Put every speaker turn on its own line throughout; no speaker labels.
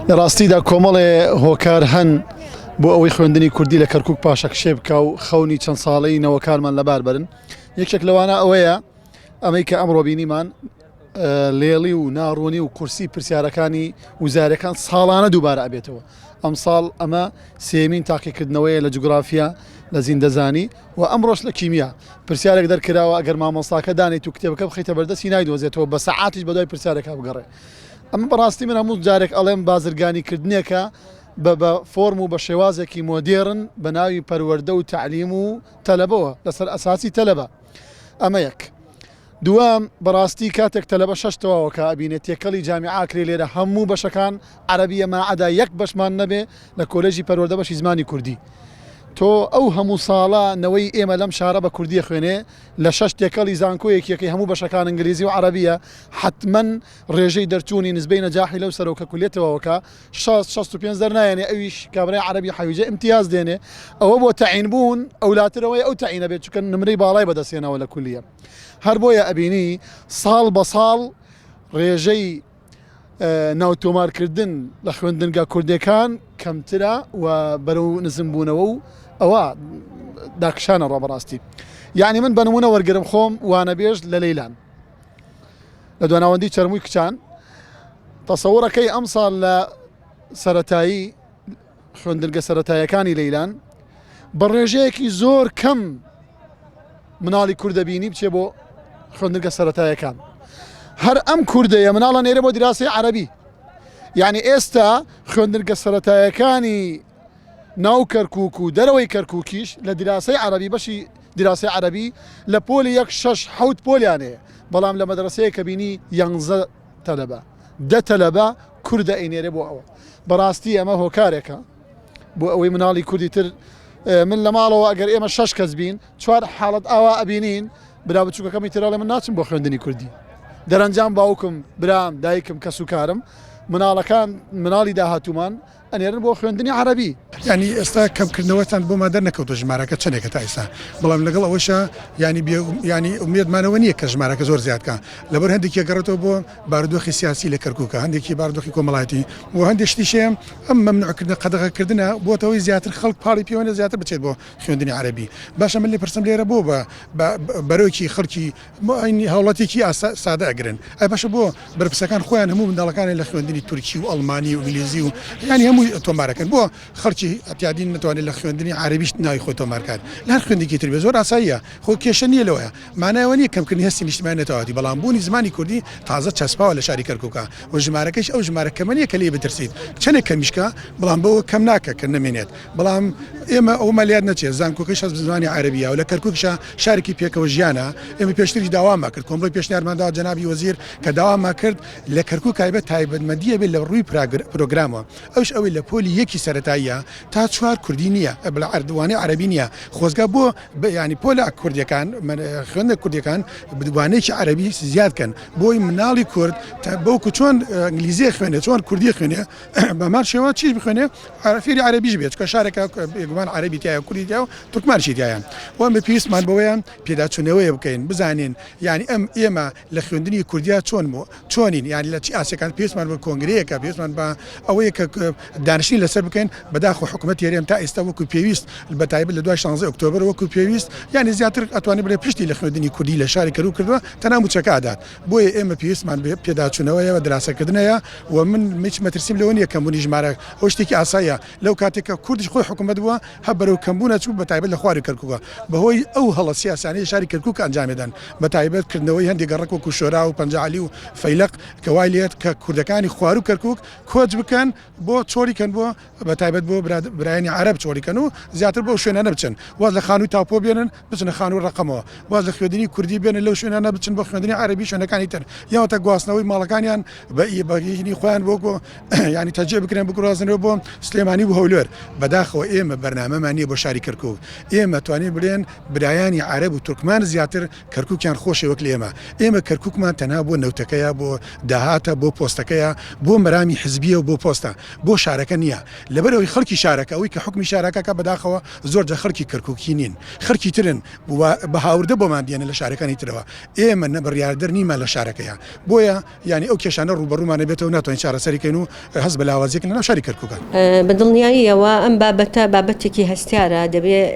لە ڕاستیدا کۆمەڵێ هۆکار هەن بۆ ئەوەی خوێندنی کوردی لە کەرکووک پاشەکشێ بکە و خەونی چەند ساڵەی نەوەکارمان لەبار برن. یەکێک لەوانە ئەوەیە ئەمەی کە ئەمڕۆ بینیمان لێڵی و ناڕوونی و کورسی پرسیارەکانی وزارەکان ساڵانە دووبارە ئەبێتەوە. ئەم ساڵ ئەمە سێمین تاقیکردنەوەیە لە جوگرافیا لە زیندەزانی و ئەمڕۆژ لە کیمیا پرسیارێک دەرکراوە ئەگەر مامۆستاکە دانیت و کتێبەکە بخیتە بەردەستی نایدۆزێتەوە بە سەعاتیش بەدوای پرسیارەکە بگەڕێ. ئەمە بەڕاستی من هەموو جارێک ئەڵێم بازرگانیکردنێکە بە فۆرم و بە شێوازێکی مۆدێرن بە ناوی پەروەردە و تعلیم و تەلەبەوە لەسەر ئەساسی تەلەبە. ئەمە یەک. دوام بەڕاستی کاتێک تەلەبە شەشتەوەوە کە ئەبینێت تێکەڵی جامیعاکرێ لێرە هەموو بەشەکان عەرەبیە ماعەدا یەک بەشمان نەبێ لە کۆلێژی پەروەردە بەشی زمانی کوردی. تۆ ئەو هەموو ساڵە نەوەی ئێمە لەم شارە بە کوردیە خوێنێ لە شەش تێکەڵی زانکۆیەکیەکەی هەموو بەشەکان ئینگلیزی و عەرەبیە حتمەن ڕێژەی دەرچوونی نسبەی نەجاحی لەو سەرۆکە کولێتەوەکە 65 دەرنایەنێ ئەویش کابرای عەرەبی حەویجە امتیاز دێنێ. ئەوە بۆ تەعین بوون ئەولاترەوەی ئەو تەعینە بێت چونکە نمرەی باڵای بەدەستێنەوە لە کولیە. هەر بۆیە ئەبینی ساڵ بە ساڵ ڕێژەی ناوتۆمارکردن لە خوێندنگە کوردەکان کەمترە و بەرەو نزمبوونەوە و ئەوە داکشانە ڕۆبەڕاستی. یعنی من بەنمونە وەرگرم خۆم وانەبێژ لە لەیلان لە دواناوەندی چەرمووی کچان تەسەوڕەکەی ئەم ساڵ لە سەرەتایی خوێندنگە سەرەتاییەکانی لەیلان بە ڕێژەیەکی زۆر کەم مناڵی کوردەبینی بچێ بۆ خوێندنگە سەرەتاییەکان. هەر ئەم کوردەیە مناڵە نێرە بۆ دیراسی عەرەبی. یعنی ئێستا خوێندنگە سەرەتاییەکانی ناو کەرکووک و دەرەوەی کەرکووکیش لە دیراسی عەرەبی بەشی دیراسی عەرەبی لە پۆلی 6-7 پۆلیانەیە، بەڵام لە مەدرسەیە کە بینی 11 تەلەبە 10 تەلەبە کوردە ئەینێرێ بۆ ئەوە. بەڕاستی ئەمە هۆکارێکە بۆ ئەوەی مناڵی کوردی تر من لە ماڵەوە ئەگەر ئێمە 6 کەس بین 4 حاڵەت ئاوا ئەبینین برا بچووکەکەمی ترڵێ من ناچم بۆ خوێندنی کوردی. دەرەنجام باوکم برام دایکم کەس و کارم مناڵەکان مناڵی داهاتوومان ئەنێرن بۆ خوێندنی عەرەبی.
ینی ئێستا کەمکردنەوەتان بۆ مادەر نەکەوتە ژمارەکە چەندێکە تا ئێستا، بەڵام لەگەڵ ئەوەشە ینی ئومێدمانەوە نییە کە ژمارەکە زۆر زیادکە لەبەر هەندێکی گەڕێتەوە بۆ بارودۆخی سیاسی لە کەرکووکە، هەندێکی بارودۆخی کۆمەڵایەتی و هەندێکتیشەیە ئەم مەمنوعکردن قەدەغەکردنە بۆتەوەی زیاتر خەڵک پاڵی پێوەنە زیاتر بچێت بۆ خوێندنی عەرەبی. باشە من لێ پرسم لێرە بۆ بە بەرەوەکی خەڵکی هەوڵەتێکی سادە ئەگرن، ئەی باشە بۆ بەرپرسەکان خۆیان هەموو منداڵەکانی لە خوێندنی تورکی و ئەڵمانی و ئینگلیزی و ینی هەمووی تۆمارەکەن بۆ خەڵکی ئەتیادین نتوانێت لە خوێندنی عەرەبیش ناوی خۆی تۆمارکات. لە هەر خوێندێکی تر بێ زۆر ئاساییە، خۆ کێشە نییە لەوەیە، مانایەوە نییە کەمکردنی هەستی نیشتیمانی نەتەواتی، بەڵام بوونی زمانی کوردی تازە چەسپاوە لە شاری کەرکووکە و ژمارەکەش ئەو ژمارە کەمەنیە کە لێ بترسیت چەندێک کەمیشکە، بەڵام بەوە کەم ناکە کە نەمێنێت. بەڵام ئێمە ئەو مەلیات نەچێت زانکۆکەش هەست بە زمانی عەرەبیە و لە کەرکووکشە شارێکی پێکەوە ژیانە. ئێمە پێشتری داواما کرد کۆمەڵی پێشنیارماندا جەنابی وەزیر کە داواما کرد لە کەرکووک تایبەتمەندیە بێت لە ڕووی پرۆگرامەوە، ئەوش ئەوەی لە پۆلی یەکی سەرەتاییە تا 4 کوردی نییە بە ئەردوانەی عەرەبی نییە، خۆزگا بۆ ینی پۆلە کوردیەکان خوێندە کوردیەکان بدوانەیەکی عەرەبی زیادکەن بۆی مناڵی کورد بەوکو چۆن ئینگلیزی خوێنێ چۆن کوردی خوێنێ بەمان شێوە چیز بخوێنێ فێری عەرەبیش بێت کە شارێکە بێگومان عەرەبی تایە کوردی تایە و تورکمانشی تایە. وەم بە پێویستمان بەوەیە پێداچوونەوەیە بکەین بزانین ینی ئێمە لە خوێندنی کوردیا چۆنین ینی لە چی ئاسیەکان پێویستمان بە کۆنگرەیەکە پێویستمان بە ئەوەیە کە دانیشتنی لەسەر بکەین بەداخۆ حکوومەت یاریێم تا ئێستا وەکو پێویست بەتایبەت لە دوای 16 ئۆکتۆبر وەکو پێویست ینی زیاتر ئەتوانێت بڵێ پشتی لە خوێندنی کوردی لە شاری کەرکووک کردووە تەنها موچەکە ئادات. بۆیە ئێمە پێویستمان پێداچوونەوەیە بە دراسەکردنەوە و من هیچ مەترسیم لەوە نییە کەمبوونی ژمارە ئەو شتێکی ئاساییە لەو کاتێککە کوردیش خۆی حکوومەت بووە هە بەرەو کەمبوونە چوو بەتایبەت لە خواری کەرکووکە بەهۆی ئەو هەڵە سیاسانەی شاری کەرکووک ئەنجامێدان بەتایبەتکردنەوەی هەندێک گەڕک وەکو شۆرا و پەنجعلی و فەیلق کە وای لێت کە کوردەکانی خوار و کەرکووک کۆچ بکەن بۆ چۆریکەن بۆ بەتایبەت بۆ برایانی عەرەب چۆریکەن و زیاتر بۆ شوێنانە بچن، واز لە خانووی تاپۆ بێنن بچنە خانووی ڕقەمەوە، واز لە خوێندنی کوردی بێنن لەو شوێنانە بچن بۆ خوێندنی عەرەبی شوێنەکانی تر یاوەتە گواستنەوەی ماڵەکانیان بەینی خۆیان بۆ ینی تەجێ بکرێن بگوازنەوە بۆ سلێمانی و هەولێر. بەداخەوە ئێمە بەرنامەمان نییە بۆ شاری کەرکووک، ئێمە توانین بڵێن برایانی عەرەب و تورکمان زیاتر کەرکووکیان خۆشی وەک ئێمە کەرکووکمان تەنها بۆ نەوتەکەیە بۆ داهاتە بۆ پۆستەکەیە بۆ مەرامی حزبیە و بۆ پۆستە بۆ شارە شارەکە نییە لەبەرەوەی خەڵکی شارەکە ئەوەی کە حکمی شارەکەکە بەداخەوە زۆرجە خەڵکی کەرکووکی نین خەڵکی ترن بە هاوردە بۆمان دیێنە لە شارەکانی ترەوە ئێمە بڕیاردەر نیمە لە شارەکەیە بۆیە ینی ئەو کێشانە ڕوبەڕوومانە بێتەوە ناتوانین چارەسەریکەین و هەست بە لاوازیەک لەناو شاری کەرکووکە
بەدڵنیاییەوە ئەم بابەتە بابەتێکی هەستیارە دەبێت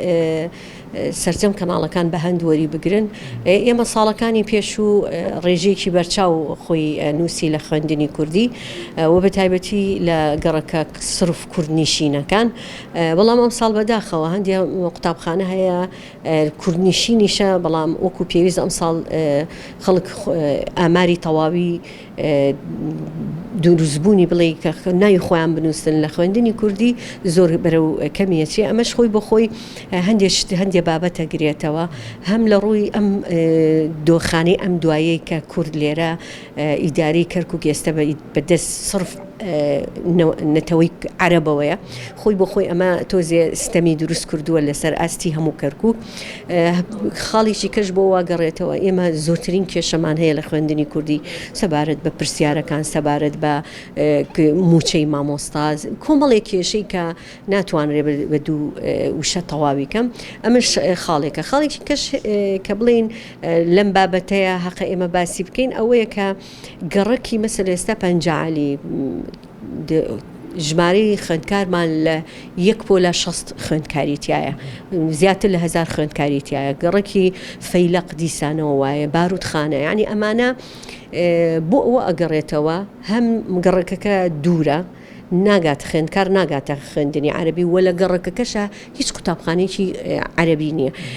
سەرجەم کەناڵەکان بە هەندوەری بگرن ئێمە ساڵەکانی پێشوو ڕێژەیەکی بەرچاو خۆی نووسی لە خوێندنی کوردی و بە تایبەتی لە گەڕەکە سرف کوردنیشینەکان بەڵام ئەم ساڵ بەداخەوە هەندێک قوتابخانە هەیە کوردنیشینیشە بەڵام وەکو پێویست ئەم ساڵ خەڵک ئاماری تەواوی دروستبوونی بڵێ کە ناوی خۆیان بنووسن لە خوێندنی کوردی زۆر بەرەو کەمیەتی ئەمەش خۆی بۆ خۆی هەندێک بابەتە گرێتەوە هەم لە ڕووی ئەم دۆخانەی ئەم دوایەی کە کورد لێرە ئیداری کەرکووک ئێستا بەدەست سرف نەتەوەی عەرەبەوەیە خۆی بۆ خۆی ئەمە تۆزێ ستەمی دروست کردووە لەسەر ئاستی هەموو کەرکووک خاڵێکی کەش بۆ واگەڕێتەوە ئێمە زۆرترین کێشەمان هەیە لە خوێندنی کوردی سەبارەت بە پرسیارەکان سەبارەت بە موچەی مامۆستاز کۆمەڵێک کێشەی کە ناتوانرێ بە دوو وشە تەواوی کەم ئەمەش خاڵێکی کەش کە بڵێن لەم بابەتەیە حەقە ئێمە باسی بکەین ئەوەیە کە گەڕەکی مەسەل ئێستا پەنجاعالی ژمارەی خوێندکارمان لە 1/60 خوێندکاریتیایە زیاتر لە 1000 خوێندکاریتیایە گەڕەکی فەیلق دیسانەوە وایە بارودخانە یعنی ئەمانە بۆ ئەوە ئەگەڕێتەوە هەم گەڕەکەکە دوورە ناگات خوێندکار ناگاتە خوێندنی عەرەبی وە لە گەڕەکەکەشە هیچ قوتابخانەیەکی عەرەبی نییە